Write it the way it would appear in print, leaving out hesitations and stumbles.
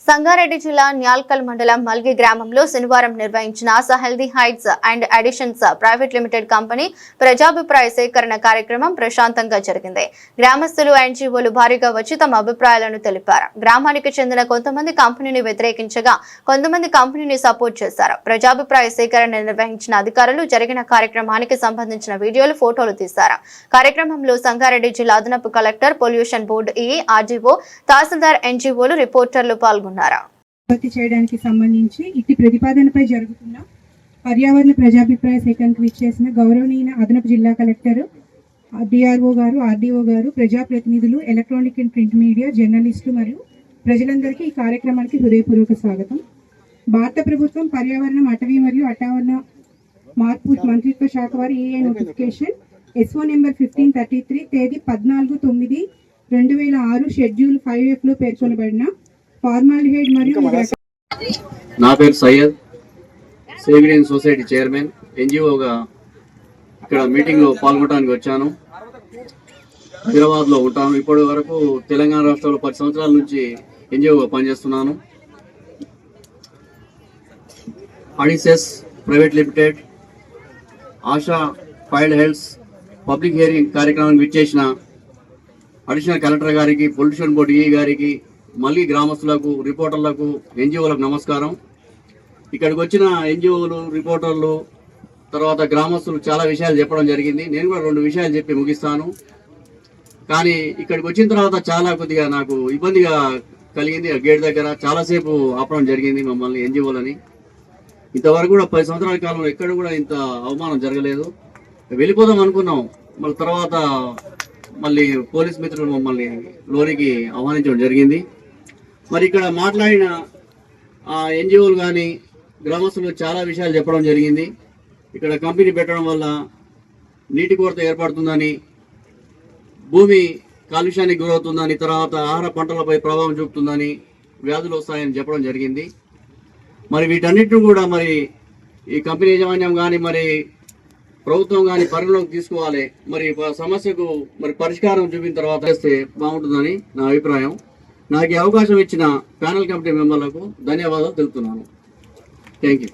సంగారెడ్డి జిల్లా న్యాల్కల్ మండలం మల్గి గ్రామంలో శనివారం నిర్వహించిన Asha healthy heights and additions private limited company ప్రజాభిప్రాయ సేకరణ కార్యక్రమం ప్రశాంతంగా జరిగింది. గ్రామస్తులు ఎన్జీఓలు భారీగా వచ్చి తమ అభిప్రాయాలను తెలిపారు. గ్రామానికి చెందిన కొంతమంది కంపెనీని వ్యతిరేకించగా కొంతమంది కంపెనీని సపోర్ట్ చేశారు. ప్రజాభిప్రాయ సేకరణ నిర్వహించిన అధికారులు జరిగిన కార్యక్రమానికి సంబంధించిన వీడియోలు, ఫోటోలు తీశారు. కార్యక్రమంలో సంగారెడ్డి జిల్లా అదనపు collector, pollution board EE, RDO, tahsildar, ఎన్జీఓలు, రిపోర్టర్లు పాల్గొన్నారు. ఉత్పత్తి చేయడానికి సంబంధించి ఇట్టి ప్రతిపాదనపై జరుగుతున్న పర్యావరణ ప్రజాభిప్రాయ సేకరణకు ఇచ్చేసిన గౌరవనీయ అదనపు జిల్లా కలెక్టర్, డిఆర్ఓ గారు, ఆర్డీఓ గారు, ప్రజాప్రతినిధులు, ఎలక్ట్రానిక్ అండ్ ప్రింట్ మీడియా, జర్నలిస్టులు మరియు ప్రజలందరికీ ఈ కార్యక్రమానికి హృదయపూర్వక స్వాగతం. భారత ప్రభుత్వం పర్యావరణం, అటవీ మరియు అటవరణ మార్పు మంత్రిత్వ శాఖ వారి ఏఐ నోటిఫికేషన్ SO నెంబర్ 1533 తేదీ 14/9/2006 షెడ్యూల్ 5F లో పేర్కొనబడిన ఫార్మాలిహైడ్ మరియు నా పేరు సయ్యద్, సేవియర్ సొసైటీ చైర్మన్, ఎన్జిఓగా ఇక్కడ మీటింగ్లో పాల్గొనడానికి వచ్చాను. హైదరాబాద్లో ఉంటాను. ఇప్పటి వరకు తెలంగాణ రాష్ట్రంలో 10 సంవత్సరాల నుంచి ఎన్జిఓగా పనిచేస్తున్నాను. అడిసెస్ private limited, Asha field health public hearing కార్యక్రమానికి విచ్చేసిన అడిషనల్ కలెక్టర్ గారికి, పొల్యూషన్ బోర్డు ఈఈ గారికి, మళ్ళీ గ్రామస్తులకు, రిపోర్టర్లకు, ఎన్జిఓలకు నమస్కారం. ఇక్కడికి వచ్చిన ఎన్జిఓలు, రిపోర్టర్లు, తర్వాత గ్రామస్తులు చాలా విషయాలు చెప్పడం జరిగింది. నేను కూడా 2 విషయాలు చెప్పి ముగిస్తాను. కానీ ఇక్కడికి వచ్చిన తర్వాత చాలా కొద్దిగా నాకు ఇబ్బందిగా కలిగింది. గేట్ దగ్గర చాలాసేపు ఆపడం జరిగింది మమ్మల్ని, ఎన్జిఓలని. ఇంతవరకు కూడా 10 సంవత్సరాల కాలంలో ఎక్కడ కూడా ఇంత అవమానం జరగలేదు. వెళ్ళిపోదాం అనుకున్నాం. తర్వాత మళ్ళీ పోలీస్ మిత్రులు మమ్మల్ని లోనికి ఆహ్వానించడం జరిగింది. మరి ఇక్కడ మాట్లాడిన ఎన్జిఓలు కానీ గ్రామస్తులు చాలా విషయాలు చెప్పడం జరిగింది. ఇక్కడ కంపెనీ పెట్టడం వల్ల నీటి కొరత ఏర్పడుతుందని, భూమి కాలుష్యానికి గురవుతుందని, తర్వాత ఆహార పంటలపై ప్రభావం చూపుతుందని, వ్యాధులు వస్తాయని చెప్పడం జరిగింది. మరి వీటన్నిటిని కూడా మరి ఈ కంపెనీ యాజమాన్యం కానీ మరి ప్రభుత్వం కానీ పరిగణలోకి తీసుకోవాలి. మరి సమస్యకు మరి పరిష్కారం చూపిన తర్వాత చేస్తే బాగుంటుందని నా అభిప్రాయం. నాకు ఈ అవకాశం ఇచ్చిన ప్యానెల్ కమిటీ మెంబర్లకు ధన్యవాదాలు తెలుపుతున్నాను. Thank you.